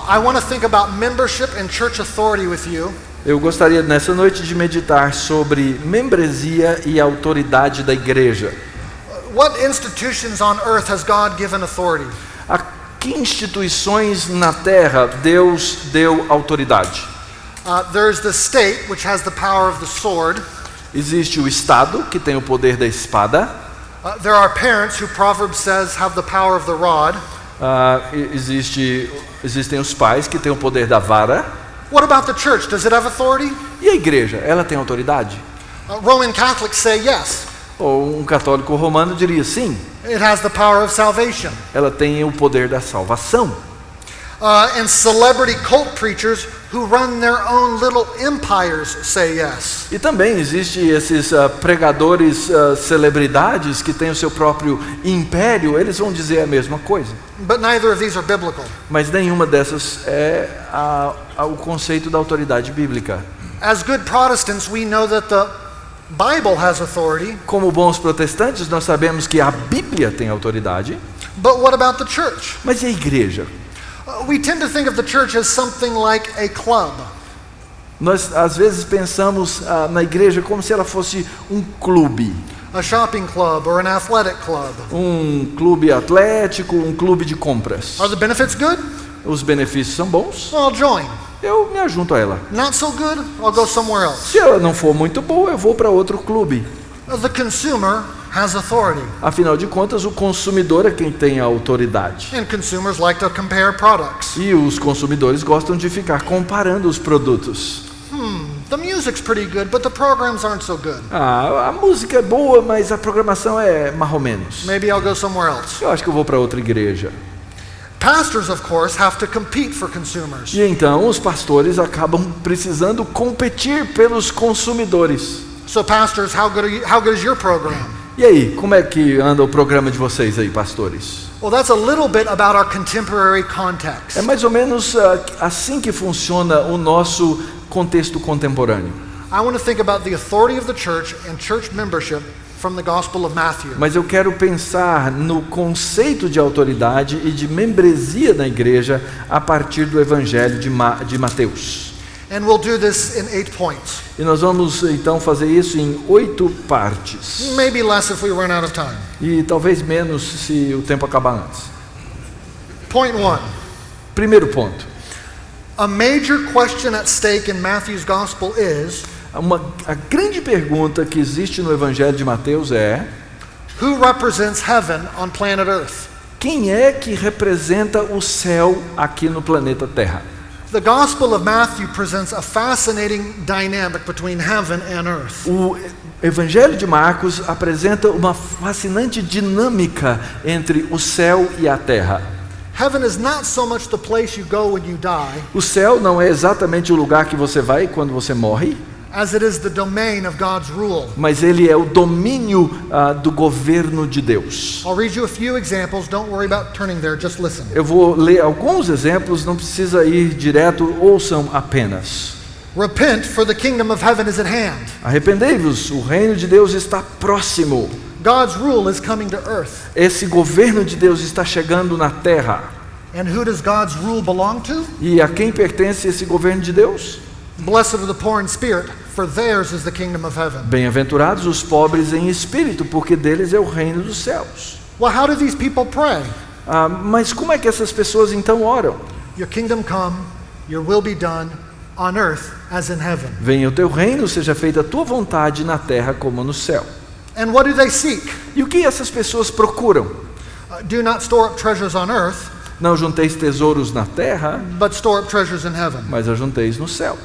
I want to think about membership and church authority with you. Eu gostaria nessa noite de meditar sobre membresia e autoridade da igreja. What institutions on earth has God given authority? A que instituições na terra Deus deu autoridade? There's the state, which has the power of the sword. Existe o Estado, que tem o poder da espada. There are parents who Proverbs says have the power of the rod. Existem os pais, que têm o poder da vara. What about the church? Does it have authority? E a igreja, ela tem autoridade? Roman Catholics say yes. Ou um católico romano diria sim. It has the power of salvation. Ela tem o poder da salvação. And celebrity cult preachers who run their own little empires say yes. E também existe esses pregadores celebridades que têm o seu próprio império, eles vão dizer a mesma coisa. But neither of these are biblical. Mas nenhuma dessas é o conceito da autoridade bíblica. As good Protestants, we know that the Bible has authority. Como bons protestantes, nós sabemos que a Bíblia tem autoridade. But what about the church? Mas e a igreja? We tend to think of the church as something like a club. Nós às vezes pensamos na igreja como se ela fosse um clube. A shopping club or an athletic club. Um clube atlético, um clube de compras. Are the benefits good? Os benefícios são bons. Well, I'll join. Eu me ajunto a ela. Not so good? I'll go somewhere else. Se ela não for muito boa, eu vou para outro clube. The consumer has authority. Afinal de contas, o consumidor é quem tem a autoridade. And consumers like to compare products. E os consumidores gostam de ficar comparando os produtos. The music's pretty good, but the programs aren't so good. A música é boa, mas a programação é mais ou menos. Maybe I'll go somewhere else. Eu acho que eu vou para outra igreja. Pastors, of course, have to compete for consumers. E então os pastores acabam precisando competir pelos consumidores. So pastors, how good is your program? E aí, como é que anda o programa de vocês aí, pastores? Well, that's a little bit about our contemporary context. É mais ou menos assim que funciona o nosso contexto contemporâneo. I want to think about the authority of the church and church membership from the Gospel of Matthew. Mas eu quero pensar no conceito de autoridade e de membresia na igreja a partir do Evangelho de Mateus. And we'll do this in 8 points. E nós vamos então fazer isso em 8 partes. Maybe less if we run out of time. E talvez menos se o tempo acabar antes. Point 1. Primeiro ponto. A major question at stake in Matthew's Gospel is: A grande pergunta que existe no Evangelho de Mateus é: who represents heaven on planet Earth? Quem é que representa o céu aqui no planeta Terra? The Gospel of Matthew presents a fascinating dynamic between heaven and earth. O Evangelho de Marcos apresenta uma fascinante dinâmica entre o céu e a terra. Heaven is not so much the place you go when you die, O céu não é exatamente o lugar que você vai quando você morre, as it is the domain of God's rule. mas ele é o domínio do governo de Deus. I'll read you a few examples. Don't worry about turning there, just listen. Eu vou ler alguns exemplos, não precisa ir direto, ouçam apenas. Repent, for the kingdom of heaven is at hand. Arrependei-vos, o reino de Deus está próximo. God's rule is coming to earth. Esse governo de Deus está chegando na terra. And who does God's rule belong to? E a quem pertence esse governo de Deus? Blessed are the poor in spirit, for theirs is the kingdom of heaven. Bem-aventurados os pobres em espírito, porque deles é o reino dos céus. Well, how do these people pray? Mas como é que essas pessoas então oram? Your kingdom come, your will be done, on earth as in heaven. Venha o teu reino, seja feita a tua vontade na terra como no céu. And what do they seek? E o que essas pessoas procuram? Do not store up treasures on earth, Não junteis tesouros na terra, but store up treasures in heaven. mas ajunteis no céu.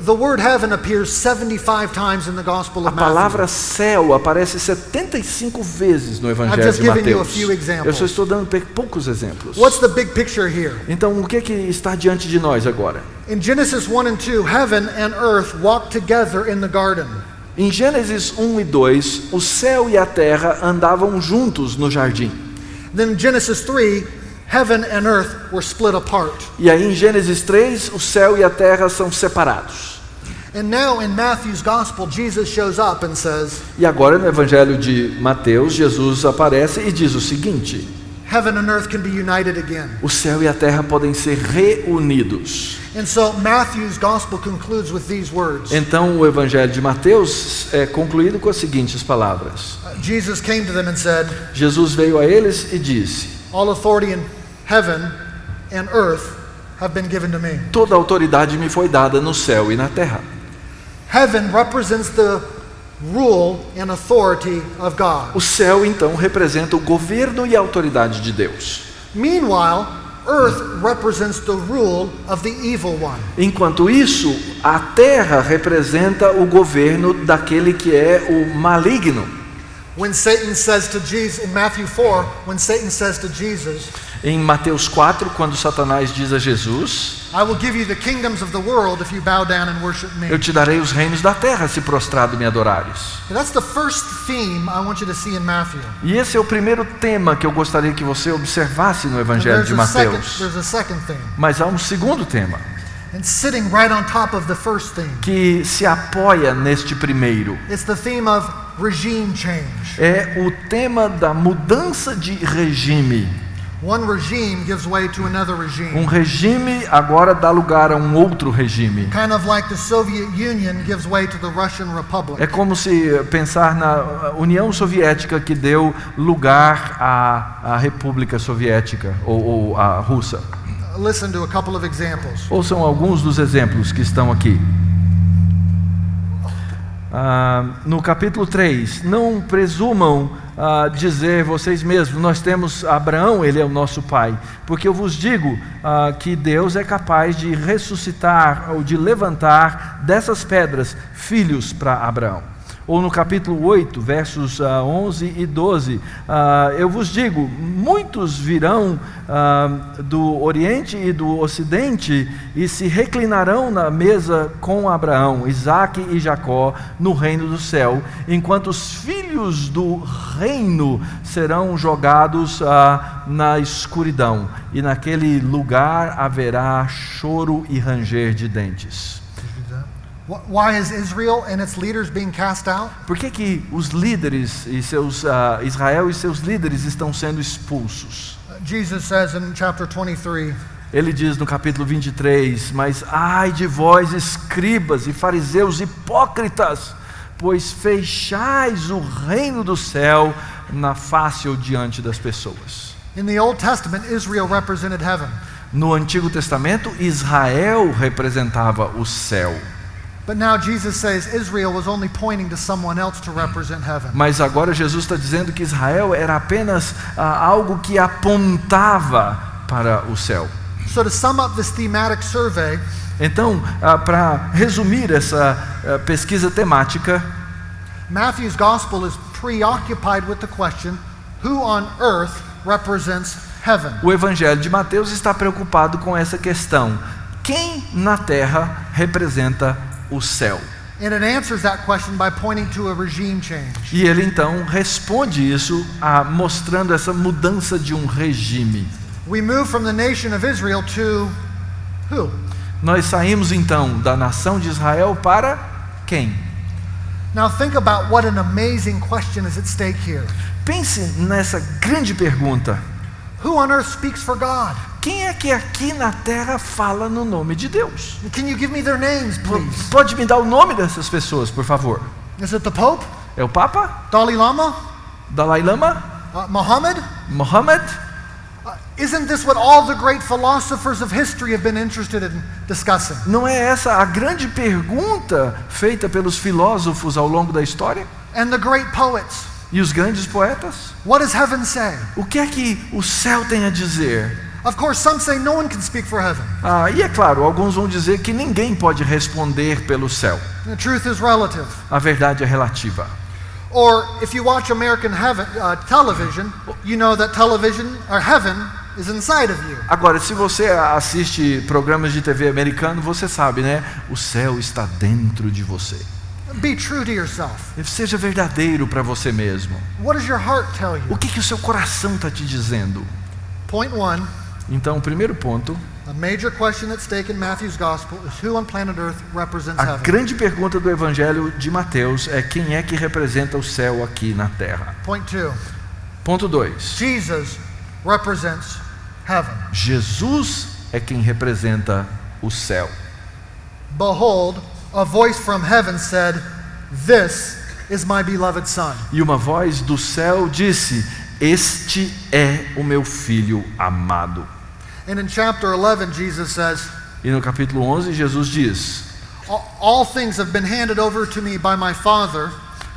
The word heaven appears 75 times in the Gospel A of Matthew. palavra céu aparece 75 vezes no I've Evangelho just de given you a Mateus. few examples. Eu só estou dando poucos exemplos. What's the big picture here? Então, o que é que está diante de nós agora? In Genesis 1 and 2, heaven and earth walk together in the garden. Em Gênesis 1 e 2, o céu e a terra andavam juntos no jardim. Then in Genesis 3, heaven and earth were split apart. E aí em Gênesis 3, o céu e a terra são separados. And now in Matthew's Gospel, Jesus shows up and says, E agora no Evangelho de Mateus, Jesus aparece e diz o seguinte: heaven and earth can be united again. O céu e a terra podem ser reunidos. And so Matthew's gospel concludes with these words. Então o Evangelho de Mateus é concluído com as seguintes palavras. Jesus came to them and said, Jesus veio a eles e disse: all authority in heaven and earth have been given to me. toda a autoridade me foi dada no céu e na terra. Heaven represents the rule and authority of God. O céu então representa o governo e a autoridade de Deus. Meanwhile, earth represents the rule of the evil one. Enquanto isso, a terra representa o governo daquele que é o maligno. When Satan says to Jesus, in Matthew 4, when Satan says to Jesus, Em Mateus 4, quando Satanás diz a Jesus: I will give you the kingdoms of the world if you bow down and worship me. eu te darei os reinos da terra se prostrado me adorares. That's the first theme I want you to see in Matthew. E esse é o primeiro tema que eu gostaria que você observasse no And Evangelho de Mateus. there's a second theme. Mas há um segundo tema And sitting right on top of the first theme, que se apoia neste primeiro. it's the theme of regime change. É o tema da mudança de regime. One regime gives way to another regime. Um regime agora dá lugar a um outro regime. Kind of like the Soviet Union gives way to the Russian Republic. É como se pensar na União Soviética que deu lugar à República Soviética ou à Russa. Listen to a couple of examples. Ouçam alguns dos exemplos que estão aqui. No capítulo 3, não presumam dizer vocês mesmos, nós temos Abraão, ele é o nosso pai, porque eu vos digo que Deus é capaz de ressuscitar ou de levantar dessas pedras filhos para Abraão. Ou no capítulo 8, versos 11 e 12, eu vos digo, muitos virão do Oriente e do Ocidente e se reclinarão na mesa com Abraão, Isaque e Jacó no reino do céu, enquanto os filhos do reino serão jogados na escuridão, e naquele lugar haverá choro e ranger de dentes. Why is Israel and its leaders being cast out? Por que os líderes e Israel e seus líderes estão sendo expulsos? Jesus says in chapter 23, Ele diz no capítulo 23, mas ai de vós, escribas e fariseus hipócritas, pois fechais o reino do céu na face ou diante das pessoas. in the Old Testament, Israel represented heaven. No Antigo Testamento, Israel representava o céu. But now Jesus says Israel was only pointing to someone else to represent heaven. Mas agora Jesus está dizendo que Israel era apenas algo que apontava para o céu. So to sum up this thematic survey, Então, para resumir essa pesquisa temática, Matthew's gospel is preoccupied with the question, who on earth represents heaven? o Evangelho de Mateus está preocupado com essa questão: quem na terra representa o céu? And it answers that question by pointing to a regime change. E ele então responde isso mostrando essa mudança de um regime. We move from the nation of Israel to who? Nós saímos então da nação de Israel para quem? Now think about what an amazing question is at stake here. Pense nessa grande pergunta: Who on earth speaks for God? quem é que aqui na terra fala no nome de Deus? Can you give me their names, please? Pode me dar o nome dessas pessoas, por favor? Is it the Pope? É o Papa? Dalai Lama? Dalai Lama? Muhammad? Mohammed? Isn't this what all the great philosophers of history have been interested in discussing? Não é essa a grande pergunta feita pelos filósofos ao longo da história? And the great poets? E os grandes poetas? What does heaven say? O que é que o céu tem a dizer? Of course, some say no one can speak for heaven. E é claro, alguns vão dizer que ninguém pode responder pelo céu. The truth is relative. A verdade é relativa. Or if you watch American television, you know that television or heaven is inside of you. Agora, se você assiste programas de TV americano, você sabe, né? O céu está dentro de você. Be true to yourself. Seja verdadeiro para você mesmo. What does your heart tell you? O que o seu coração está te dizendo? Point one, Então, o primeiro ponto, a major question at stake in Matthew's gospel is who on planet Earth represents a heaven? grande pergunta do Evangelho de Mateus é quem é que representa o céu aqui na terra. Point two, Ponto 2. Jesus represents heaven. Jesus é quem representa o céu. Behold, a voice from heaven said, "This is my beloved Son." E uma voz do céu disse: Este é o meu filho amado. And in chapter 11, Jesus says, E no capítulo 11, Jesus diz: All things have been handed over to me by my Father,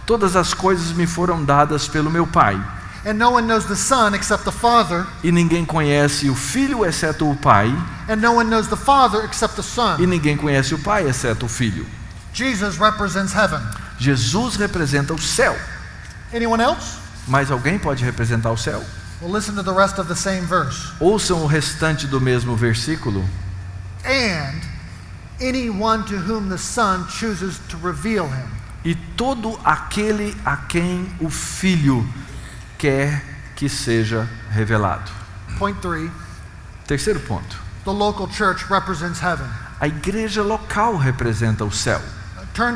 Todas as coisas me foram dadas pelo meu Pai, and no one knows the Son except the Father, e ninguém conhece o Filho exceto o Pai, and no one knows the Father except the e Son. ninguém conhece o Pai exceto o Filho. Jesus represents heaven. Jesus representa o céu. Anyone else? Mas alguém pode representar o céu? Well, listen to the rest of the same verse. Ouçam o restante do mesmo versículo. And anyone to whom the Son chooses to reveal him. E todo aquele a quem o Filho quer que seja revelado. Point 3, Terceiro ponto. the local church represents heaven. A igreja local representa o céu. Turn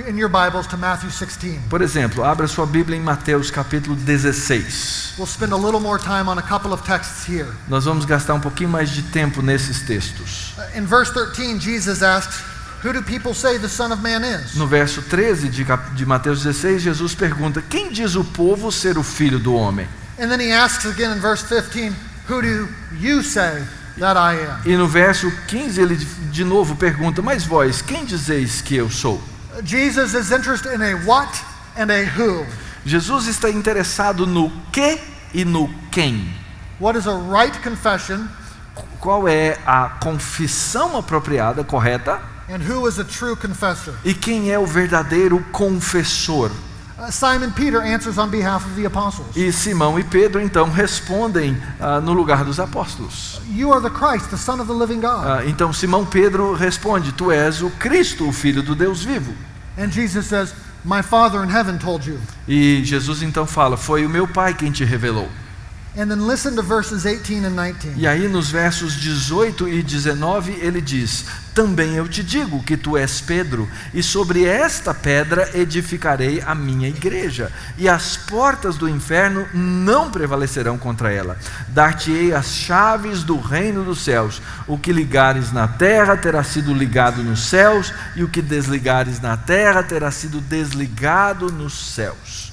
in your Bibles to Matthew 16. Por exemplo, abra sua Bíblia em Mateus capítulo 16. We'll spend a little more time on a couple of texts here. Nós vamos gastar um pouquinho mais de tempo nesses textos. In verse 13, Jesus asks, "Who do people say the Son of Man is?" No verso 13 de Mateus 16, Jesus pergunta: Quem diz o povo ser o Filho do Homem? And then he asks again in verse 15, "Who do you say that I am?" E no verso 15 ele de novo pergunta: Mas vós, quem dizeis que eu sou? Jesus is interested in a what and a who. Jesus está interessado no que e no quem. What is a right confession Qual é a confissão apropriada, correta? and who is a true confessor? E quem é o verdadeiro confessor? Simon Peter answers on behalf of the apostles. E Simão e Pedro então respondem no lugar dos apóstolos. You are the Christ, the Son of the living God. Então Simão Pedro responde: Tu és o Cristo, o Filho do Deus vivo. And Jesus says, "My Father in heaven told you." E Jesus então fala: Foi o meu Pai quem te revelou. And then listen to verses 18 and 19. E aí nos versos 18 e 19 ele diz: Também eu te digo que tu és Pedro, e sobre esta pedra edificarei a minha igreja, e as portas do inferno não prevalecerão contra ela. Dar-te-ei as chaves do reino dos céus. O que ligares na terra terá sido ligado nos céus, e o que desligares na terra terá sido desligado nos céus.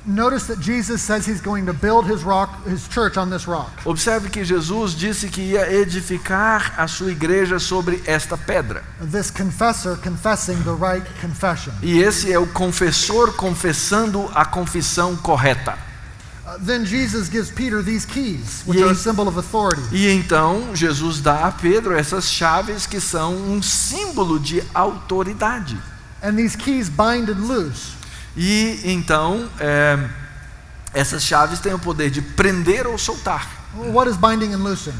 Notice that Jesus says he's going to build his church on this rock. Observe que Jesus disse que ia edificar a sua igreja sobre esta pedra. This confessor confessing the right confession. E esse é o confessor confessando a confissão correta. Then Jesus gives Peter these keys, which E- are a symbol of authority. E então Jesus dá a Pedro essas chaves que são um símbolo de autoridade. And these keys bind and loose. E então essas chaves têm o poder de prender ou soltar. What is binding and loosing?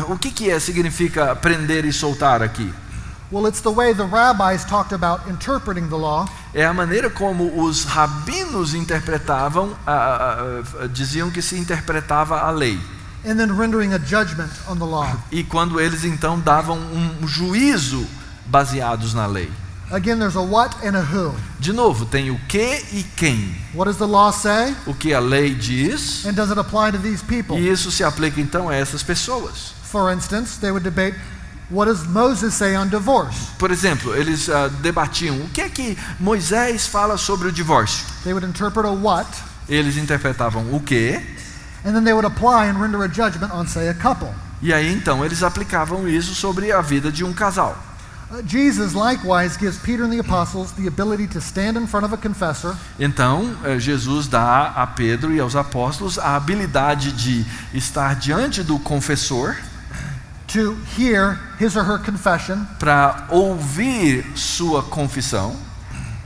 O que significa prender e soltar aqui? Well, it's the way the rabbis talked about interpreting the law. É a maneira como os rabinos interpretavam, diziam que se interpretava a lei. And then rendering a judgment on the law. E quando eles então davam um juízo baseados na lei. Again, there's a what and a who. De novo, tem o que e quem. What does the law say? O que a lei diz, And does it apply to these people? e isso se aplica então a essas pessoas. For instance, they would debate, what does Moses say on divorce? Por exemplo, eles debatiam o que é que Moisés fala sobre o divórcio. They would interpret a what, Eles interpretavam o que, and then they would apply and render a judgment on, say, a couple. e aí então eles aplicavam isso sobre a vida de um casal. Jesus likewise gives Peter and the apostles the ability to stand in front of a confessor Então, Jesus dá a Pedro e aos apóstolos a habilidade de estar diante do confessor to hear his or her confession para ouvir sua confissão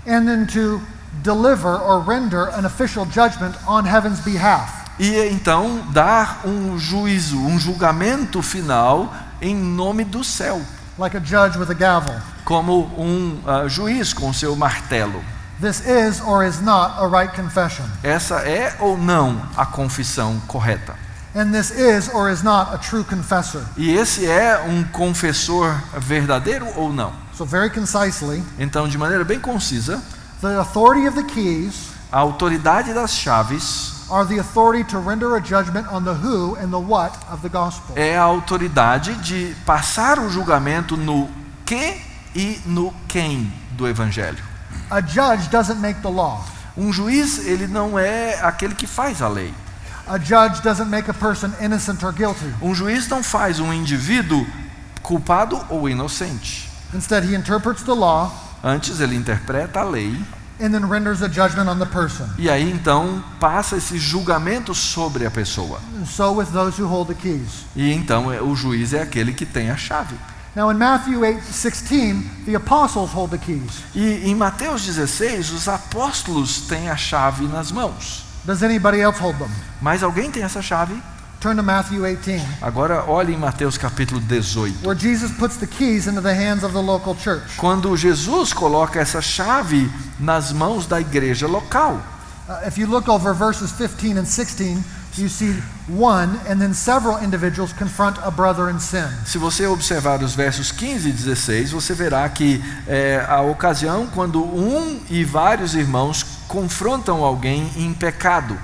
and then to deliver or render an official judgment on heaven's behalf. e então dar um juízo, um julgamento final em nome do céu, Like a judge with a gavel. como um juiz com seu martelo. This is or is not a right confession. Essa é ou não a confissão correta? And this is or is not a true confessor. E esse é um confessor verdadeiro ou não? So very concisely, Então, de maneira bem concisa, the authority of the keys a autoridade das chaves are the authority to render a judgment on the who and the what of the gospel. É a autoridade de passar o julgamento no que e no quem do evangelho. A judge doesn't make the law. Um juiz, ele não é aquele que faz a lei. A judge doesn't make a person innocent or guilty. Um juiz não faz um indivíduo culpado ou inocente. Instead, he interprets the law Antes ele interpreta a lei and then renders a judgment on the person. e aí então passa esse julgamento sobre a pessoa. So with those who hold the keys. E então o juiz é aquele que tem a chave. Now in Matthew 8:16, the apostles hold the keys. E em Mateus 16, os apóstolos têm a chave nas mãos. Does anybody else hold them? Mas alguém tem essa chave? Turn to Matthew 18, Agora olhe em Mateus capítulo 18. where Jesus puts the keys into the hands of the local church. Quando Jesus coloca essa chave nas mãos da igreja local. If you look over verses 15 and 16, you see one and then several individuals confront a brother in sin. Se você observar os versos 15 e 16, você verá que é a ocasião quando um e vários irmãos confrontam alguém em pecado.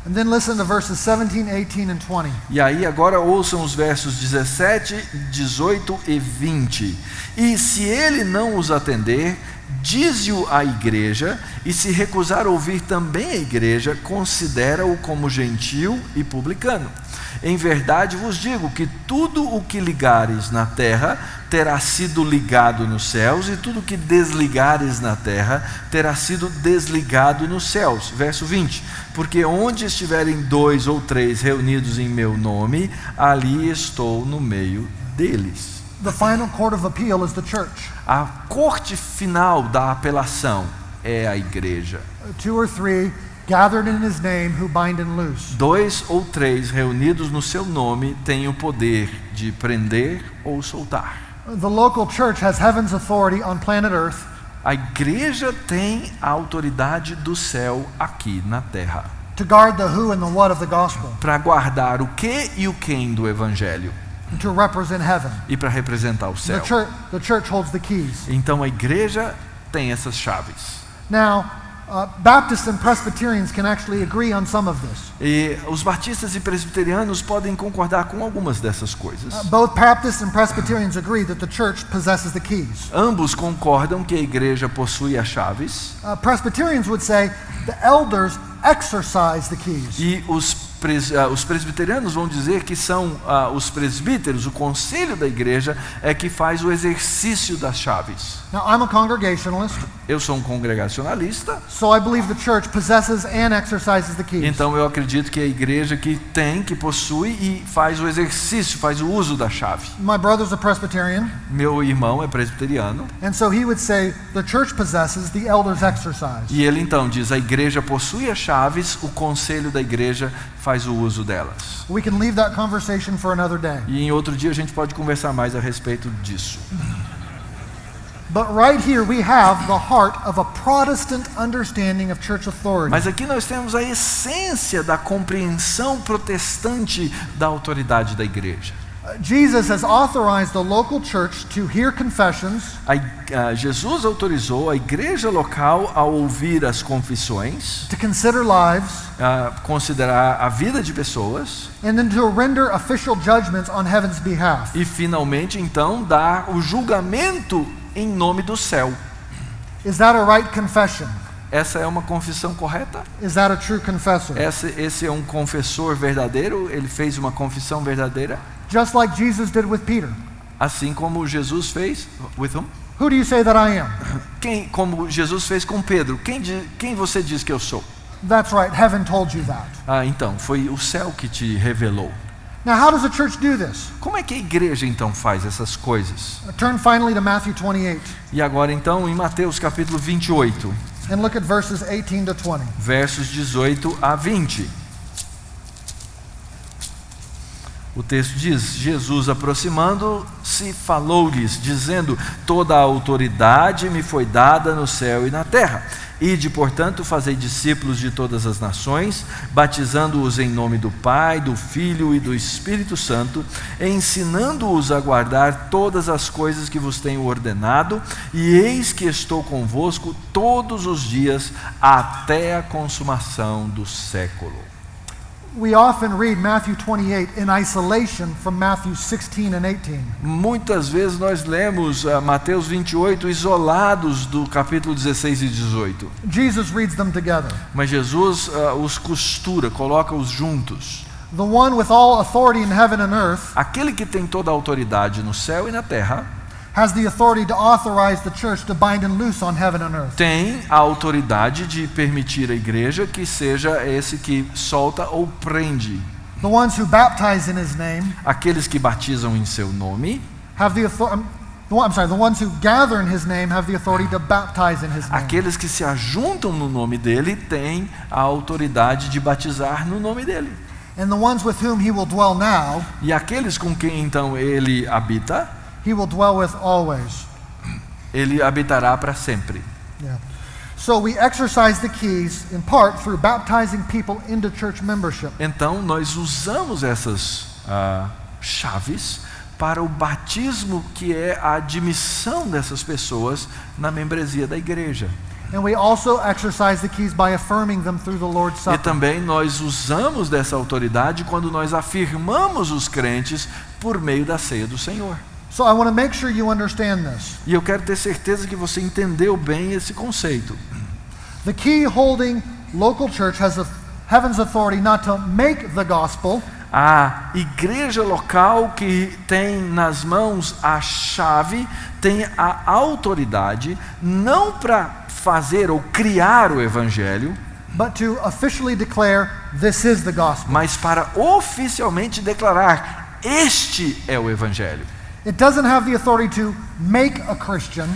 And then listen to verses 17, 18, and 20. E aí agora ouçam os versos 17, 18 e 20. E se ele não os atender, dize-o à igreja, e se recusar ouvir também a igreja, considera-o como gentil e publicano. Em verdade vos digo que tudo o que ligares na terra terá sido ligado nos céus, e tudo o que desligares na terra terá sido desligado nos céus. Verso 20. Porque onde estiverem 2 ou 3 reunidos em meu nome, ali estou no meio deles. The final court of appeal is the church. A corte final da apelação é a igreja. 2 or 3 gathered in his name who bind and loose. 2 ou 3 reunidos no seu nome têm o poder de prender ou soltar. The local church has heaven's authority on planet Earth A igreja tem a autoridade do céu aqui na terra to guard the who and the what of the gospel, para guardar o que e o quem do evangelho and to represent heaven. e para representar o céu. The church holds the keys. Então a igreja tem essas chaves. Now, Baptists and Presbyterians can actually agree on some of this. E os batistas e presbiterianos podem concordar com algumas dessas coisas. Both Baptists and Presbyterians agree that the church possesses the keys. Ambos concordam que a igreja possui as chaves. Presbyterians would say the elders exercise the keys. E os presbiterianos vão dizer que são os presbíteros, o conselho da igreja é que faz o exercício das chaves. Now, I'm a congregationalist, Eu sou um congregacionalista, so I believe the church possesses and exercises the keys. então eu acredito que a igreja que possui e faz o exercício, faz o uso da chave. My brother's a Presbyterian, Meu irmão é presbiteriano and so he would say the church possesses, the elders exercise. e ele então diz: a igreja possui as chaves, o conselho da igreja faz o uso delas. We can leave that conversation for another day. E em outro dia a gente pode conversar mais a respeito disso. But right here we have the heart of a Protestant understanding of church authority. Mas aqui nós temos a essência da compreensão protestante da autoridade da igreja. Jesus has authorized the local church to hear confessions, Jesus autorizou a igreja local a ouvir as confissões, to consider lives, a considerar a vida de pessoas and then to render official judgments on heaven's behalf. e finalmente então dar o julgamento em nome do céu. Is that a right confession? Essa é uma confissão correta? Is that a true confessor? Esse é um confessor verdadeiro? Ele fez uma confissão verdadeira? Just like Jesus did with Peter. Assim como Jesus fez with whom? Who do you say that I am? Como Jesus fez com Pedro, quem você diz que eu sou? That's right, heaven told you that. Então, foi o céu que te revelou. Now, how does the church do this? Como é que a igreja então faz essas coisas? Turn finally to Matthew 28 E agora então em Mateus capítulo 28, and look at verses 18 to 20. versos 18 a 20. O texto diz: Jesus, aproximando-se, falou-lhes, dizendo: toda a autoridade me foi dada no céu e na terra. Ide, portanto, fazei discípulos de todas as nações, batizando-os em nome do Pai, do Filho e do Espírito Santo, ensinando-os a guardar todas as coisas que vos tenho ordenado, e eis que estou convosco todos os dias até a consumação do século. We often read Matthew 28 in isolation from Matthew 16 and 18. Muitas vezes nós lemos Mateus 28 isolados do capítulo 16 e 18. Jesus reads them together. Mas Jesus os costura, coloca-os juntos. The one with all authority in heaven and earth Aquele que tem toda a autoridade no céu e na terra has the authority to authorize the church to bind and loose on heaven and earth. tem a autoridade de permitir à igreja que seja esse que solta ou prende. The ones who baptize in his name Aqueles que batizam em seu nome, have the authority. The ones who gather in his name have the authority to baptize in his name. aqueles que se ajuntam no nome dele têm a autoridade de batizar no nome dele. And the ones with whom he will dwell now, E aqueles com quem então ele habita, he will dwell with always. ele habitará para sempre. Yeah. So we exercise the keys in part through baptizing people into church membership. Então nós usamos essas chaves para o batismo, que é a admissão dessas pessoas na membresia da igreja. And we also exercise the keys by affirming them through the Lord's E Supper. também nós usamos dessa autoridade quando nós afirmamos os crentes por meio da ceia do Senhor. So I want to make sure you understand this. E eu quero ter certeza que você entendeu bem esse conceito. The key holding local church has heaven's authority not to make the gospel, A igreja local que tem nas mãos a chave, tem a autoridade não para fazer ou criar o evangelho, but to officially declare this is the gospel. mas para oficialmente declarar: este é o evangelho. It doesn't have the authority to make a Christian,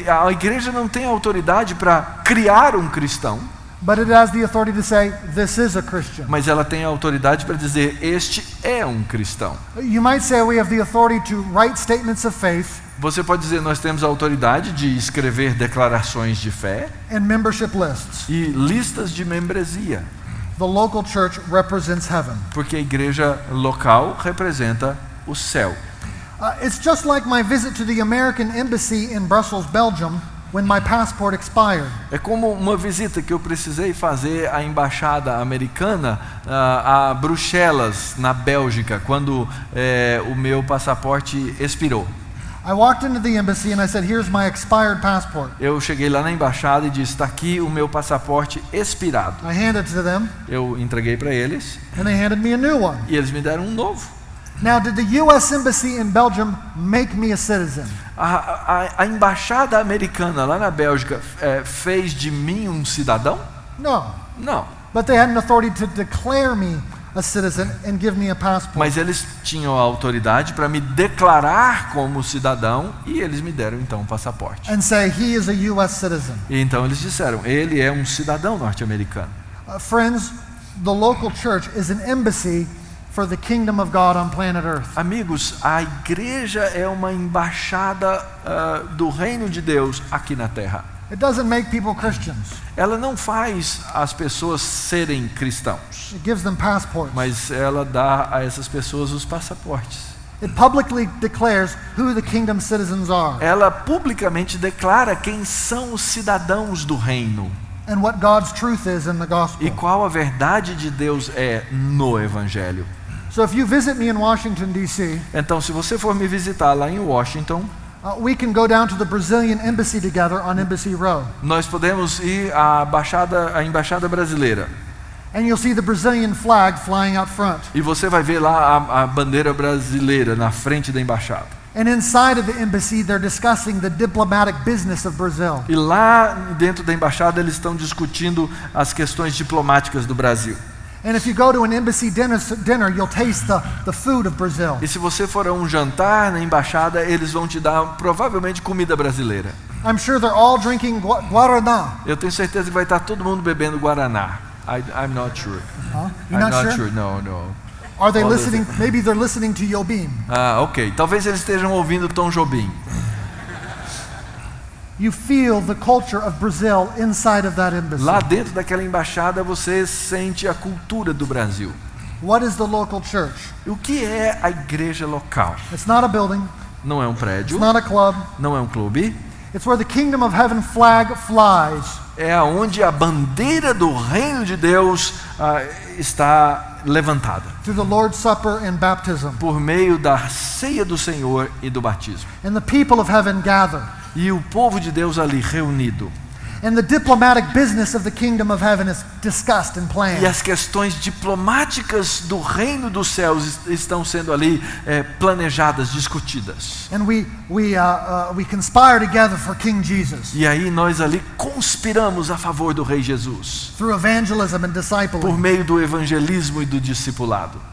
A igreja não tem autoridade para criar um cristão, but it has the authority to say this is a Christian. mas ela tem a autoridade para dizer: este é um cristão. You might say we have the authority to write statements of faith Você pode dizer: nós temos a autoridade de escrever declarações de fé and membership lists. e listas de membresia, The local church represents heaven. porque a igreja local representa o céu. It's just like my visit to the American embassy in Brussels, Belgium, when my passport expired. É como uma visita que eu precisei fazer à embaixada americana a Bruxelas, na Bélgica, quando o meu passaporte expirou. I walked into the embassy and I said, "Here's my expired passport." Eu cheguei lá na embaixada e disse: está aqui o meu passaporte expirado. I handed it to them, Eu entreguei para eles and they handed me a new one. e eles me deram um novo. Now, did the U.S. Embassy in Belgium make me a citizen? A embaixada americana lá na Bélgica fez de mim um cidadão? No. Não. But they had an authority to declare me a citizen and give me a passport. Mas eles tinham a autoridade para me declarar como cidadão e eles me deram então um passaporte. And say he is a U.S. citizen. E então eles disseram: ele é um cidadão norte-americano. Friends, the local church is an embassy for the kingdom of God on planet Earth. Amigos, a igreja é uma embaixada do reino de Deus aqui na terra. It doesn't make people Christians. Ela não faz as pessoas serem cristãos, It gives them passports. mas ela dá a essas pessoas os passaportes. It publicly declares who the kingdom citizens are Ela publicamente declara quem são os cidadãos do reino and what God's truth is in the gospel. e qual a verdade de Deus é no evangelho. So if you visit me in Washington, D.C., Então, se você for me visitar lá em Washington, we can go down to the Brazilian embassy together on Embassy Row. nós podemos ir à embaixada brasileira. And you'll see the Brazilian flag flying out front. E você vai ver lá a bandeira brasileira na frente da embaixada. And inside of the embassy, they're discussing the diplomatic business of Brazil. E lá dentro da embaixada eles estão discutindo as questões diplomáticas do Brasil. And if you go to an embassy dinner, you'll taste the food of Brazil. E se você for a um jantar na embaixada, eles vão te dar provavelmente comida brasileira. I'm sure they're all drinking Guaraná. Eu tenho certeza que vai estar todo mundo bebendo Guaraná. I'm not sure. Huh? I'm You're not sure? No. Are they All listening? Maybe they're listening to Yobim. Ok. Talvez eles estejam ouvindo Tom Jobim. You feel the culture of Brazil inside of that embassy. Lá dentro daquela embaixada você sente a cultura do Brasil. What is the local church? O que é a igreja local? It's not a building. Não é um prédio, It's not a club. não é um clube. It's where the kingdom of heaven flag flies. é onde a bandeira do reino de Deus está levantada, through the Lord's Supper and baptism. por meio da ceia do Senhor e do batismo. And the people of heaven gather. E o povo de Deus ali reunido. And the diplomatic business of the kingdom of heaven is discussed and E planned. as questões diplomáticas do reino dos céus estão sendo ali planejadas, discutidas. And we conspire together for King Jesus E aí nós ali conspiramos a favor do Rei Jesus, through evangelism and por discipling. meio do evangelismo e do discipulado.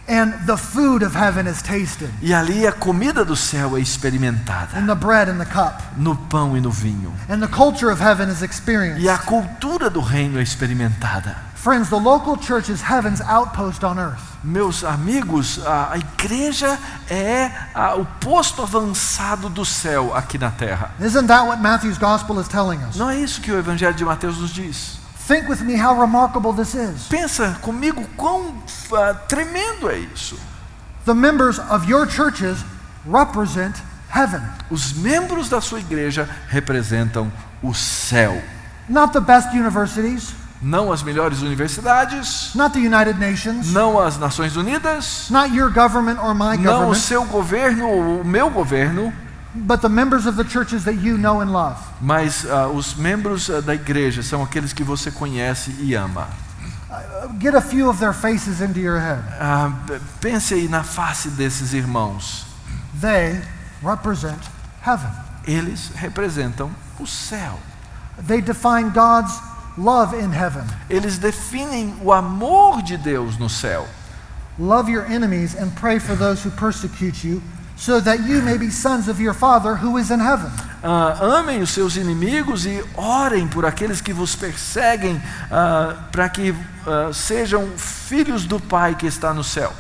And the food of heaven is tasted E ali a comida do céu é experimentada, in the bread and the cup. no pão e no vinho. And the culture of heaven is experienced. E a cultura do reino é experimentada. Friends, the local church is heaven's outpost on earth. Meus amigos, a igreja é o posto avançado do céu aqui na terra. Isn't that what Matthew's gospel is telling us? Não é isso que o Evangelho de Mateus nos diz? Think with me how remarkable this is. Pensa comigo quão tremendo é isso. The members of your churches represent heaven. Os membros da sua igreja representam o céu. Not the best universities, Não as melhores universidades, not the United Nations, não as Nações Unidas, not your government or my não o government, seu governo ou o meu governo, but the members of the churches that you know and love. mas os membros da igreja são aqueles que você conhece e ama. Get a few of their faces into your head. Pense aí na face desses irmãos. They represent heaven. Eles representam o céu. They define God's love in heaven. Eles definem o amor de Deus no céu. Love your enemies and pray for those who persecute you, so that you may be sons of your Father who is in heaven. Amem os seus inimigos e orem por aqueles que vos perseguem, para que sejam filhos do Pai que está no céu.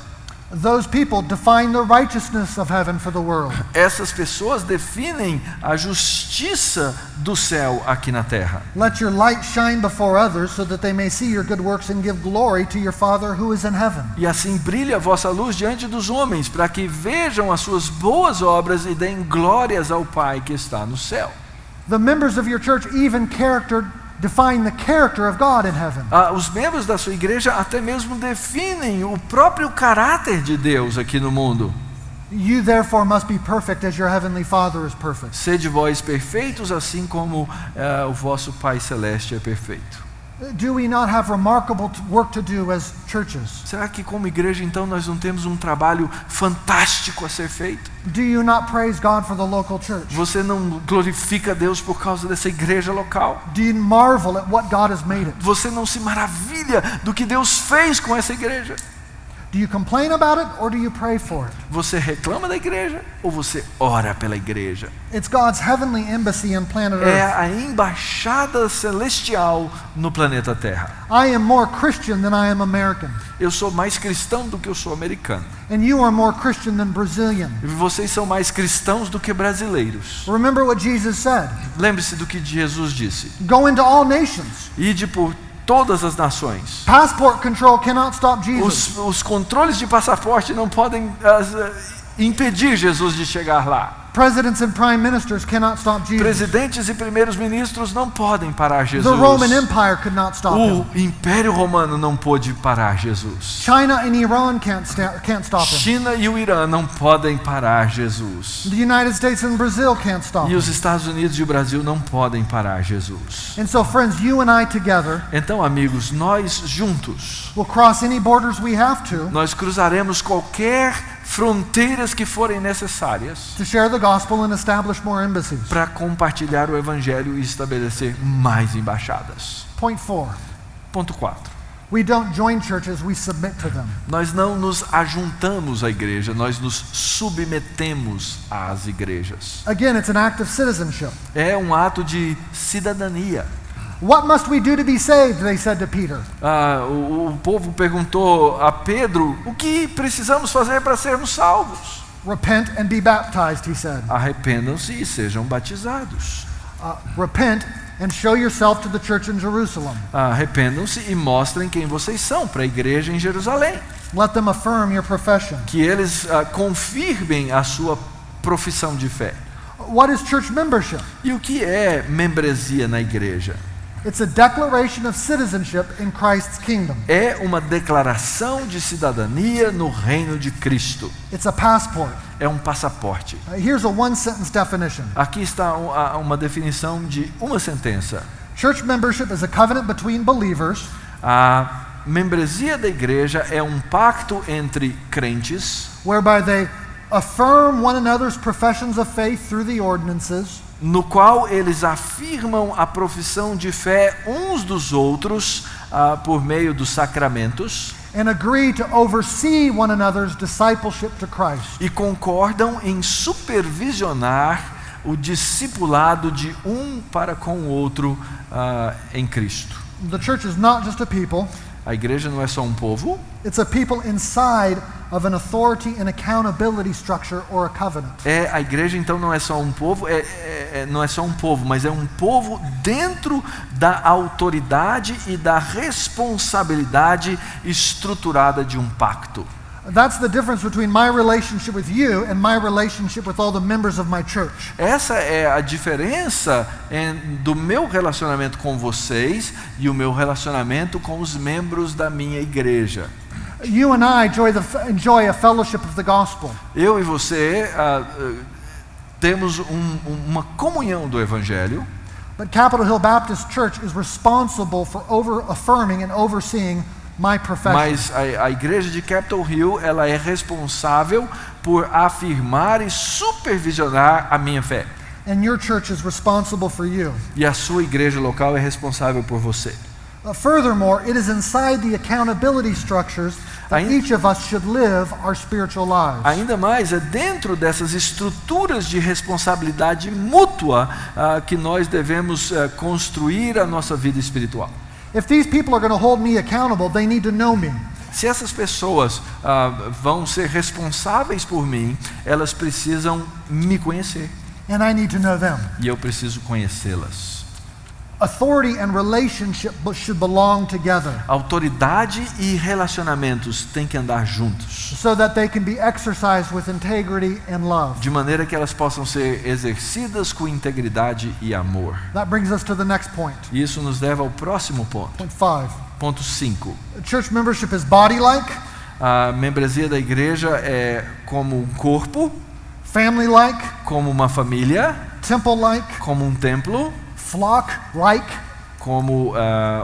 Those people define the righteousness of heaven for the world. Essas pessoas definem a justiça do céu aqui na terra. Let your light shine before others, so that they may see your good works and give glory to your Father who is in heaven. E assim brilhe a vossa luz diante dos homens, para que vejam as suas boas obras e deem glórias ao Pai que está no céu. The members of your church even define the character of God in heaven. Os membros da sua igreja até mesmo definem o próprio caráter de Deus aqui no mundo. You therefore must be perfect as your heavenly Father is perfect. Sede vós perfeitos, assim como o vosso Pai Celeste é perfeito. Do we not have remarkable work to do as churches? Será que como igreja então nós não temos um trabalho fantástico a ser feito? Do you not praise God for the local church? Você não glorifica Deus por causa dessa igreja local? Do you marvel at what God has made it? Você não se maravilha do que Deus fez com essa igreja? Do you complain about it or do you pray for it? Você reclama da igreja ou você ora pela igreja? It's God's heavenly embassy on planet É Earth. a embaixada celestial no planeta Terra. I am more Christian than I am American. Eu sou mais cristão do que eu sou americano. And you are more Christian than Brazilian. E vocês são mais cristãos do que brasileiros. Remember what Jesus said. Lembre-se do que Jesus disse. Go into all nations. Ide por todas as nações. Passport control cannot stop Jesus. Os controles de passaporte não podem impedir Jesus de chegar lá. Presidents and prime ministers cannot stop Jesus. Presidentes e primeiros ministros não podem parar The Jesus. Roman Empire could not stop him. O Império Romano não pôde parar Jesus. China and Iran can't stop him. China e o Irã não podem parar Jesus. The United States and Brazil can't stop E him. os Estados Unidos e o Brasil não podem parar Jesus. And so, friends, you and I together Então, amigos, nós juntos, will cross any borders we have to nós cruzaremos qualquer fronteiras que forem necessárias share the gospel and establish more embassies. para compartilhar o Evangelho e estabelecer mais embaixadas. Point 4. Ponto 4. We don't join churches, we submit to them. Nós não nos ajuntamos à igreja, nós nos submetemos às igrejas. Again, it's an act of citizenship. É um ato de cidadania. What must we do to be saved? They said to Peter. O povo perguntou a Pedro: o que precisamos fazer para sermos salvos? Repent and be baptized, he said. Arrependam-se e sejam batizados. Repent and show yourself to the church in Jerusalem. Arrependam-se e mostrem quem vocês são para a igreja em Jerusalém. Let them affirm your profession. Que eles confirmem a sua profissão de fé. What is church membership? E o que é membresia na igreja? It's a declaration of citizenship in Christ's kingdom. É uma declaração de cidadania no reino de Cristo. It's a passport. É um passaporte. Here's a one-sentence definition. Aqui está uma definição de uma sentença. Church membership is a covenant between believers A membresia da igreja é um pacto entre crentes, whereby they affirm one another's professions of faith through the ordinances, no qual eles afirmam a profissão de fé uns dos outros por meio dos sacramentos and agree to oversee one another's discipleship to Christ. e concordam em supervisionar o discipulado de um para com o outro em Cristo. The church is not just a people, A igreja não é só um povo, it's a people inside of an authority and accountability structure or a covenant. a igreja então não é só um povo, não é só um povo, mas é um povo dentro da autoridade e da responsabilidade estruturada de um pacto. That's the difference between my relationship with you and my relationship with all the members of my church. Essa é a diferença do meu relacionamento com vocês e o meu relacionamento com os membros da minha igreja. You and I enjoy a fellowship of the gospel. Eu e você temos uma comunhão do Evangelho, But Capitol Hill Baptist Church is responsible for affirming and overseeing my profession. mas a igreja de Capitol Hill ela é responsável por afirmar e supervisionar a minha fé. And your church is responsible for you. E a sua igreja local é responsável por você. Furthermore, it is inside the accountability structures that each of us should live our spiritual lives. Ainda mais, é dentro dessas estruturas de responsabilidade mútua que nós devemos construir a nossa vida espiritual. If these people are going to hold me accountable, they need to know me. Se essas pessoas vão ser responsáveis por mim, elas precisam me conhecer. And I need to know them. E eu preciso conhecê-las. Authority and relationship should belong together Autoridade e relacionamentos têm que andar juntos, so that they can be exercised with integrity and love. de maneira que elas possam ser exercidas com integridade e amor. That brings us to the next point. E isso nos leva ao próximo ponto. Point 5. Ponto 5. Church membership is body-like, A membresia da igreja é como um corpo, family-like, como uma família, temple-like, como um templo, flock-like, como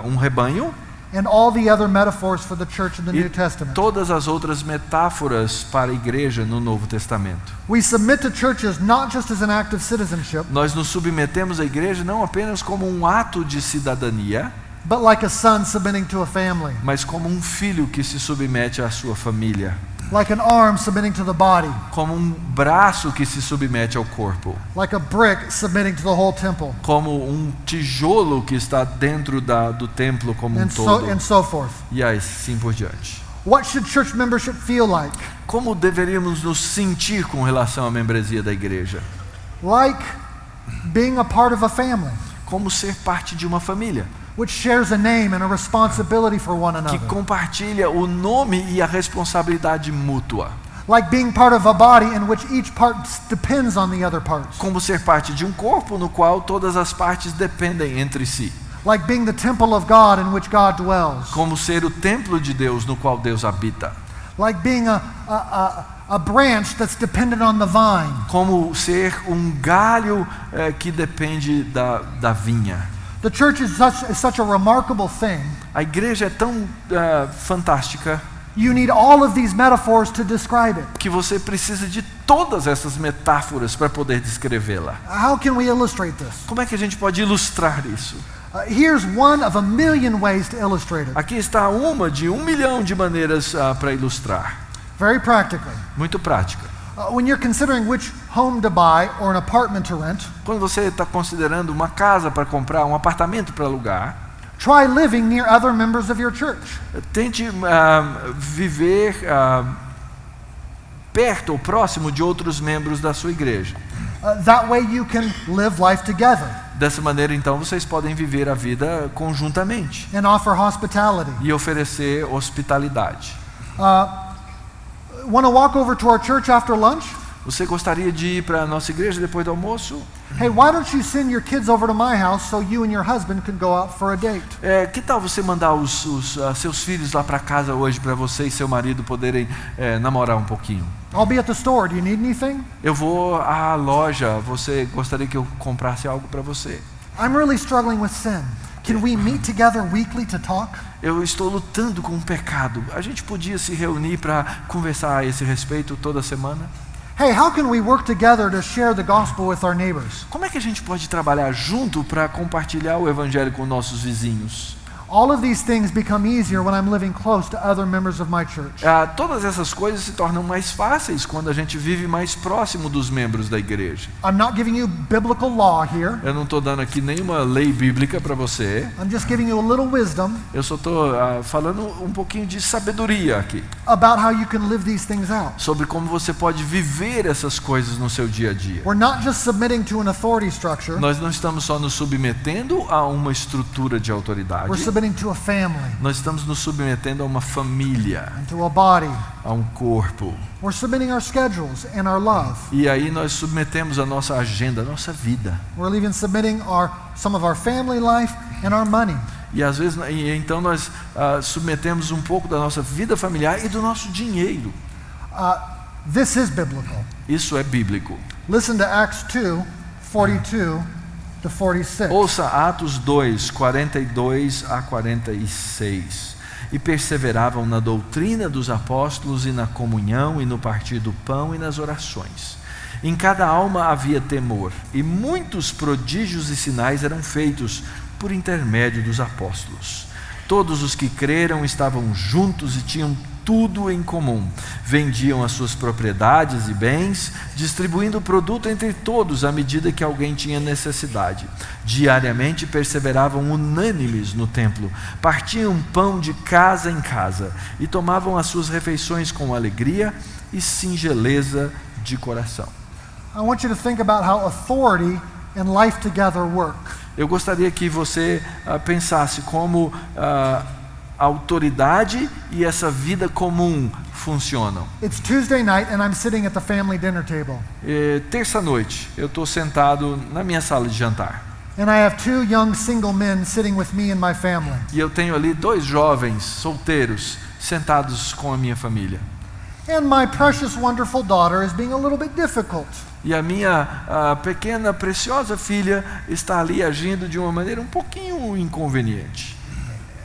um rebanho, and all the other metaphors for the church in the e New Testament. todas as outras metáforas para a igreja no Novo Testamento. We submit to churches not just as an act of citizenship, Nós nos submetemos à igreja não apenas como um ato de cidadania, but like a son submitting to a family, mas como um filho que se submete à sua família, like an arm submitting to the body, como um braço que se submete ao corpo, like a brick submitting to the whole temple, como um tijolo que está dentro do templo como um and todo, so forth. e assim por diante. What should church membership feel like? Como deveríamos nos sentir com relação à membresia da igreja? Like being a part of a family, Como ser parte de uma família which shares a name and a responsibility for one que another. compartilha o nome e a responsabilidade mútua. Like being part of a body in which each part depends on the other parts. Como ser parte de um corpo no qual todas as partes dependem entre si. Like being the temple of God in which God dwells. Como ser o templo de Deus no qual Deus habita. Like being a branch that's dependent on the vine. Como ser um galho que depende da vinha. The church is such a remarkable thing. A igreja é tão fantástica You need all of these metaphors to describe it. que você precisa de todas essas metáforas para poder descrevê-la. How can we illustrate this? Como é que a gente pode ilustrar isso? Here's one of a million ways to illustrate it. Aqui está uma de 1 milhão de maneiras para ilustrar. Very practically. Muito prática. When you're considering which home to buy or an apartment to rent, Quando você está considerando uma casa para comprar, um apartamento para alugar, try living near other members of your church. tente viver perto ou próximo de outros membros da sua igreja. That way you can live life together Dessa maneira, então, vocês podem viver a vida conjuntamente and offer hospitality. e oferecer hospitalidade. Want to walk over to our church after lunch? Você gostaria de ir para a nossa igreja depois do almoço? Hey, why don't you send your kids over to my house so you and your husband can go out for a date? Que tal você mandar os seus filhos lá para casa hoje para você e seu marido poderem namorar um pouquinho? I'll be at the store. Do you need anything? Eu vou à loja, você gostaria que eu comprasse algo para você? I'm really struggling with sin. Can we meet together weekly to talk? Eu estou lutando com o pecado. A gente podia se reunir para conversar a esse respeito toda semana? Hey, how can we work together to share the gospel with our neighbors? Como é que a gente pode trabalhar junto para compartilhar o evangelho com nossos vizinhos? All of these things become easier when I'm living close to other members of my church. Todas essas coisas se tornam mais fáceis quando a gente vive mais próximo dos membros da igreja. I'm not giving you biblical law here. Eu não estou dando aqui nenhuma lei bíblica para você. I'm just giving you a little wisdom Eu só estou falando um pouquinho de sabedoria aqui, about how you can live these things out. sobre como você pode viver essas coisas no seu dia a dia. We're not just submitting to an authority structure. Nós não estamos só nos submetendo a uma estrutura de autoridade. We're submitting to a family Nós estamos nos submetendo a uma família, and to a body. a um corpo. We're submitting our schedules and our love. E aí nós submetemos a nossa agenda, a nossa vida. We're even submitting some of our family life and our money. E às vezes, então nós submetemos um pouco da nossa vida familiar e do nosso dinheiro. This is biblical. Isso é bíblico. Listen to Acts 2:42 to 46. Ouça Atos 2, 42 a 46. E perseveravam na doutrina dos apóstolos e na comunhão e no partir do pão e nas orações. Em cada alma havia temor, e muitos prodígios e sinais eram feitos por intermédio dos apóstolos. Todos os que creram estavam juntos e tinham tudo em comum. Vendiam as suas propriedades e bens, distribuindo o produto entre todos à medida que alguém tinha necessidade. Diariamente perseveravam unânimes no templo, partiam pão de casa em casa e tomavam as suas refeições com alegria e singeleza de coração. I want you to think about how authority and life together work. Eu gostaria que você pensasse como a autoridade e essa vida comum funcionam. It's Tuesday night and I'm sitting at the family dinner table. Terça-noite, eu estou sentado na minha sala de jantar. And I have two young single men sitting with me and my family. E eu tenho ali dois jovens solteiros sentados com a minha família. And my precious, wonderful daughter is being a little bit difficult. E a minha pequena, preciosa filha está ali agindo de uma maneira um pouquinho inconveniente.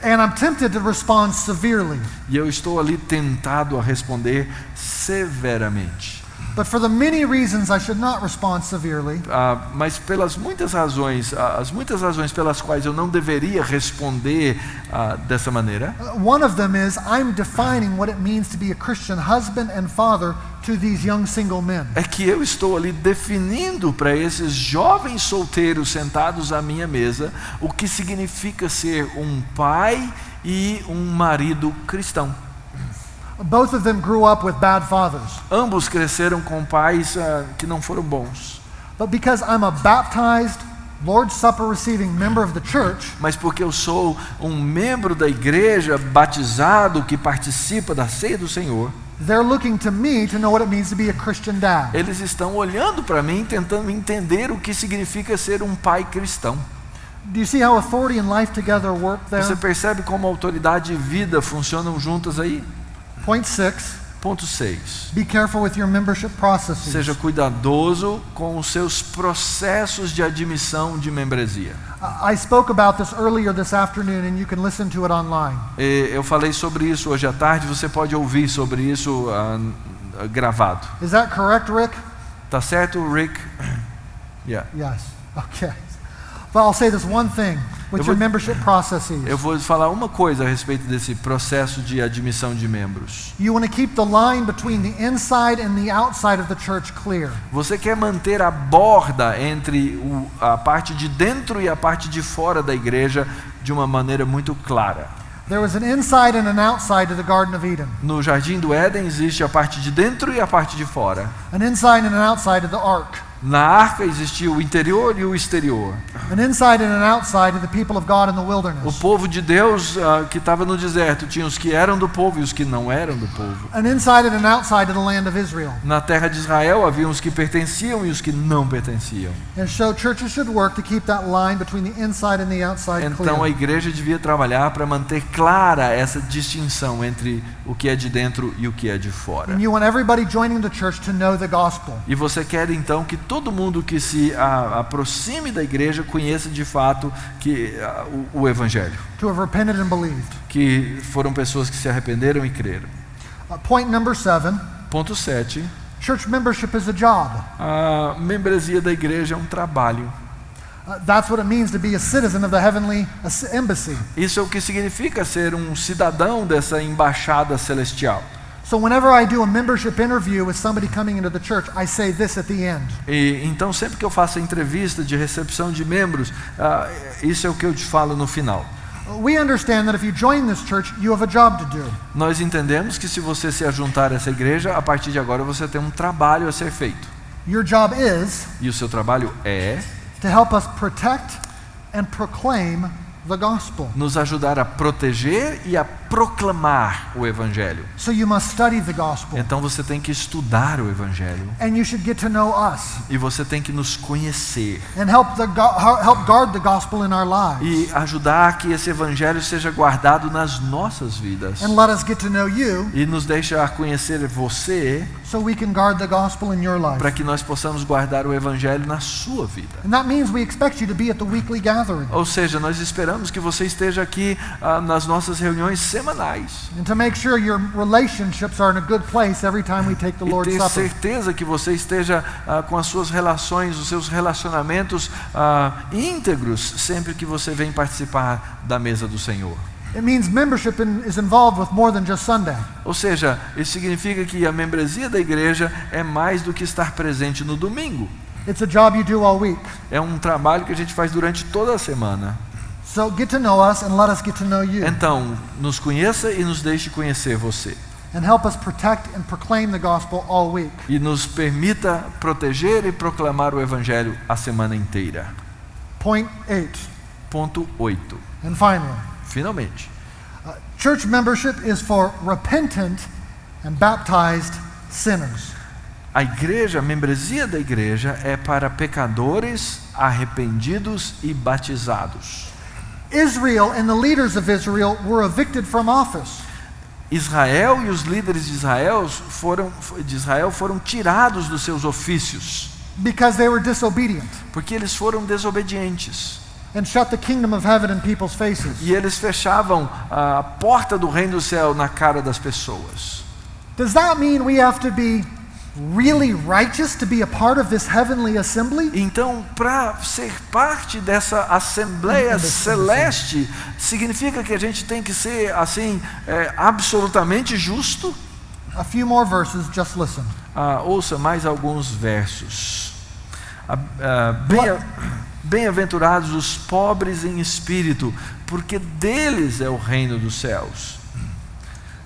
And I'm tempted to respond severely. E eu estou ali tentado a responder severamente. But for the many reasons I should not respond severely, Mas pelas muitas razões, as muitas razões pelas quais eu não deveria responder dessa maneira, one of them is I'm defining what it means to be a Christian husband and father to these young single men. é que eu estou ali definindo para esses jovens solteiros sentados à minha mesa o que significa ser um pai e um marido cristão. Both of them grew up with bad fathers. Ambos cresceram com pais que não foram bons. But because I'm a baptized, Lord's Supper receiving member of the church, Mas porque eu sou um membro da igreja batizado que participa da ceia do Senhor, they're looking to me to know what it means to be a Christian dad. eles estão olhando para mim, tentando entender o que significa ser um pai cristão. Do you see how authority and life together work there? Você percebe como autoridade e vida funcionam juntas aí? Point 6, Ponto 6. be careful with your membership processes. Seja cuidadoso com os seus processos de admissão de membresia. I spoke about this earlier this afternoon and you can listen to it online. Eu falei sobre isso hoje à tarde, você pode ouvir sobre isso gravado. Is that correct, Rick? Tá certo, Rick? Yeah. Yes. Okay. But I'll say this one thing with your membership processes. Eu vou falar uma coisa a respeito desse processo de admissão de membros. You want to keep the line between the inside and the outside of the church clear. Você quer manter a borda entre a parte de dentro e a parte de fora da igreja de uma maneira muito clara. There was an inside and an outside to the Garden of Eden. No Jardim do Éden existe a parte de dentro e a parte de fora. An inside and an outside of the ark. Na arca existia o interior e o exterior. An inside and an outside of the people of God in the O wilderness. povo de Deus que estava no deserto tinha os que eram do povo e os que não eram do povo. An inside and an outside of the land of Israel. Na terra de Israel havia os que pertenciam e os que não pertenciam. And so churches should work to keep that line between the inside and the outside Então a clear. igreja devia trabalhar para manter clara essa distinção entre o que é de dentro e o que é de fora. And you want everybody joining the church to know the gospel. E você quer então que todo mundo que se aproxime da igreja conheça de fato que o evangelho, To have repented and believed. que foram pessoas que se arrependeram e creram. Point number 7. Ponto 7. Church membership is a job. A membresia da igreja é um trabalho. That's what it means to be a citizen of the heavenly embassy. Isso é o que significa ser um cidadão dessa embaixada celestial. So whenever I do a membership interview with somebody coming into the church, I say this at the end. E então sempre que eu faço a entrevista de recepção de membros, isso é o que eu te falo no final. We understand that if you join this church, you have a job to do. Nós entendemos que se você se ajuntar a essa igreja, a partir de agora você tem um trabalho a ser feito. Your job is E o seu trabalho é to help us protect and proclaim the gospel. nos ajudar a proteger e a proclamar o evangelho. So you must study the gospel. Então você tem que estudar o evangelho And you should get to know us e você tem que nos conhecer and help guard the gospel in our lives. e ajudar que esse evangelho seja guardado nas nossas vidas. And let us get to know you E nos deixar conhecer você so we can guard the gospel in your life. para que nós possamos guardar o evangelho na sua vida. And that means we expect you to be at the weekly gathering Ou seja, nós esperamos que você esteja aqui nas nossas reuniões semanais. and to make sure your relationships are in a good place every time we take the E Lord's ter Supper. certeza que você esteja com as suas relações, os seus relacionamentos íntegros sempre que você vem participar da mesa do Senhor. It means membership is involved with more than just Sunday. Ou seja, isso significa que a membresia da igreja é mais do que estar presente no domingo. It's a job you do all week. É um trabalho que a gente faz durante toda a semana. So get to know us and let us get to know you. Então, nos conheça e nos deixe conhecer você. And help us protect and proclaim the gospel all week. E nos permita proteger e proclamar o evangelho a semana inteira. Point 8. Ponto 8. And finally, Finalmente. church membership is for repentant and baptized sinners. A igreja, a membresia da igreja é para pecadores arrependidos e batizados. Israel and the leaders of Israel were evicted from office. Israel e os líderes de Israel foram tirados dos seus ofícios, Because they were disobedient porque eles foram desobedientes. and shut the kingdom of heaven in people's faces. E eles fechavam a porta do reino do céu na cara das pessoas. Does that mean we have to be really righteous to be a part of this heavenly assembly? Então, para ser parte dessa assembleia celeste, significa que a gente tem que ser assim absolutamente justo? A few more verses, just listen. Ouça mais alguns versos. Bem-aventurados os pobres em espírito, porque deles é o reino dos céus.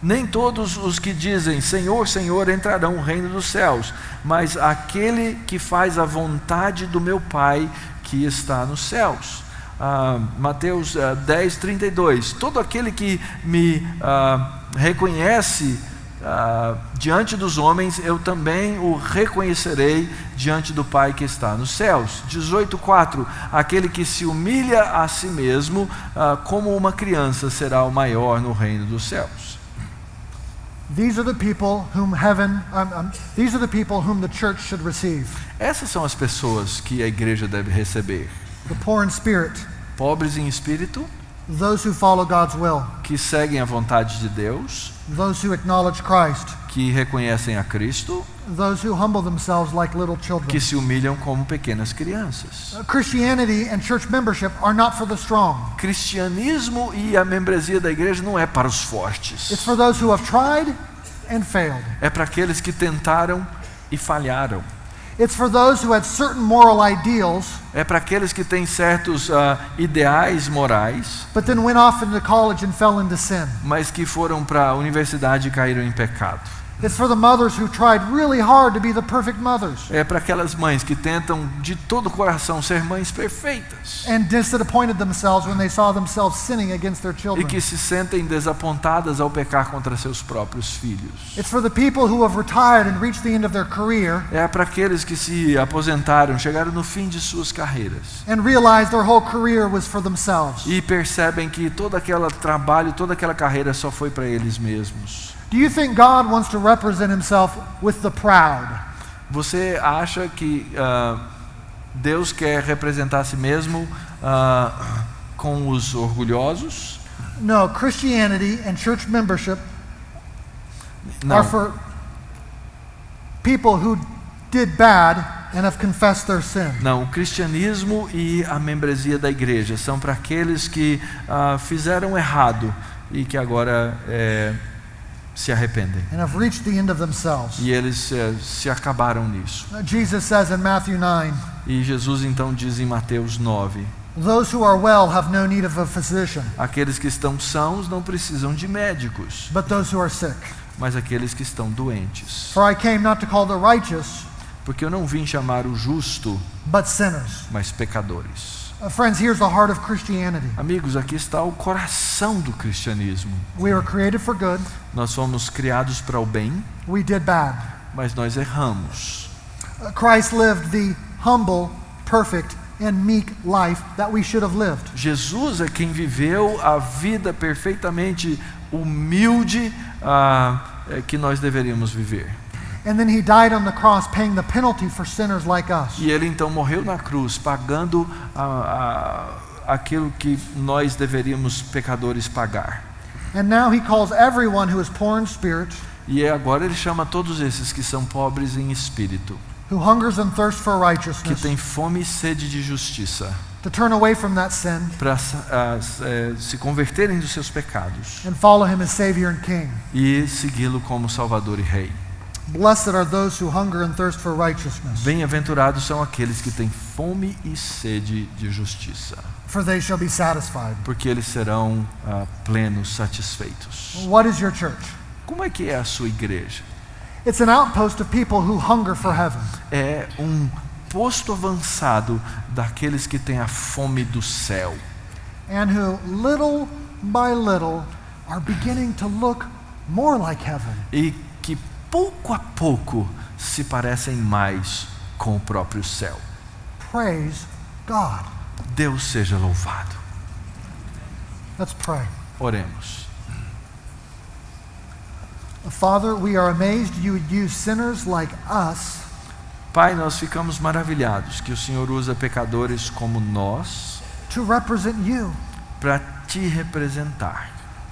Nem todos os que dizem Senhor, Senhor entrarão no reino dos céus, mas aquele que faz a vontade do meu Pai que está nos céus. Mateus 10:32. Todo aquele que me reconhece diante dos homens, eu também o reconhecerei diante do Pai que está nos céus. 18:4. Aquele que se humilha a si mesmo como uma criança será o maior no reino dos céus. These are the people whom the church should receive. Essas são as pessoas que a igreja deve receber. The poor in spirit, Pobres em espírito, those who follow God's will, que seguem a vontade de Deus, those who acknowledge Christ, que reconhecem a Cristo, those who humble themselves like little children. que se humilham como pequenas crianças. Christianity and church membership are not for the strong. Cristianismo e a membresia da igreja não é para os fortes. It's for those who have tried and failed. É para aqueles que tentaram e falharam. It's for those who had certain moral ideals, É para aqueles que têm certos ideais morais, but then went off into college and fell into sin. mas que foram para a universidade e caíram em pecado. It's for the mothers who tried really hard to be the perfect mothers É para aquelas mães que tentam de todo o coração ser mães perfeitas and disappointed themselves when they saw themselves sinning against their e children. que se sentem desapontadas ao pecar contra seus próprios filhos. It's for the people who have retired and reached the end of their career É para aqueles que se aposentaram, chegaram no fim de suas carreiras and realized their whole career was for themselves. e percebem que todo aquele trabalho, toda aquela carreira só foi para eles mesmos. Do you think God wants to represent himself with the proud? Você acha que Deus quer representar a si mesmo com os orgulhosos? No, Christianity and church membership Não. are for people who did bad and have confessed their sin. Não, o cristianismo e a membresia da igreja são para aqueles que fizeram errado e que agora se arrependem. And have reached the end of themselves. E eles se acabaram nisso. Jesus says in Matthew 9, E Jesus então diz em Mateus 9, those who are well have no need of a physician, aqueles que estão sãos não precisam de médicos, but those who are sick. mas aqueles que estão doentes. For I came not to call the righteous, Porque eu não vim chamar o justo, but sinners. mas pecadores. Friends, here's the heart of Christianity. Amigos, aqui está o coração do cristianismo. We were created for good, Nós fomos criados para o bem, we did bad. mas nós erramos. Christ lived the humble, perfect, and meek life that we should have lived. Jesus é quem viveu a vida perfeitamente humilde que nós deveríamos viver. And then he died on the cross, paying the penalty for sinners like us. E ele então morreu na cruz, pagando aquilo que nós deveríamos, pecadores, pagar. And now he calls everyone who is poor in spirit, E agora ele chama todos esses que são pobres em espírito, who hungers and thirsts for que righteousness, têm fome e sede de justiça, to turn away from that sin para se converterem dos seus pecados and follow him as Savior and King. e segui-lo como Salvador e Rei. Blessed are those who hunger and thirst for righteousness, Bem-aventurados são aqueles que têm fome e sede de justiça, for they shall be satisfied. porque eles serão plenos, satisfeitos. What is your church? Como é que é a sua igreja? It's an outpost of people who hunger for heaven. É um posto avançado daqueles que têm a fome do céu And who, little by little, are beginning to look more like heaven. e que pouco a pouco se parecem mais com o próprio céu. Praise God. Deus seja louvado. Let's pray. Oremos. Father, we are amazed you would use sinners like us Pai, nós ficamos maravilhados que o Senhor usa pecadores como nós to represent you. para te representar.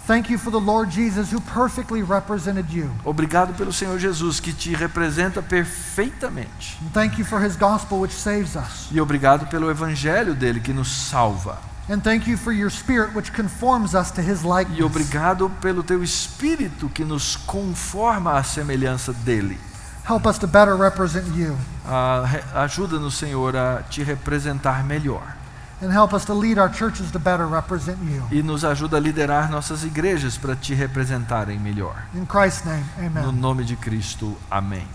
Thank you for the Lord Jesus who perfectly represented you. Obrigado pelo Senhor Jesus que te representa perfeitamente. And thank you for his gospel which saves us. E obrigado pelo evangelho dele que nos salva. And thank you for your spirit which conforms us to his E likeness. obrigado pelo teu espírito que nos conforma à semelhança dele. Help us to better represent you. Ajuda-nos, Senhor, a te representar melhor. And help us to lead our churches to better represent you. E nos ajuda a liderar nossas igrejas para te representarem melhor. In Christ's name, No amen. nome de Cristo, amém.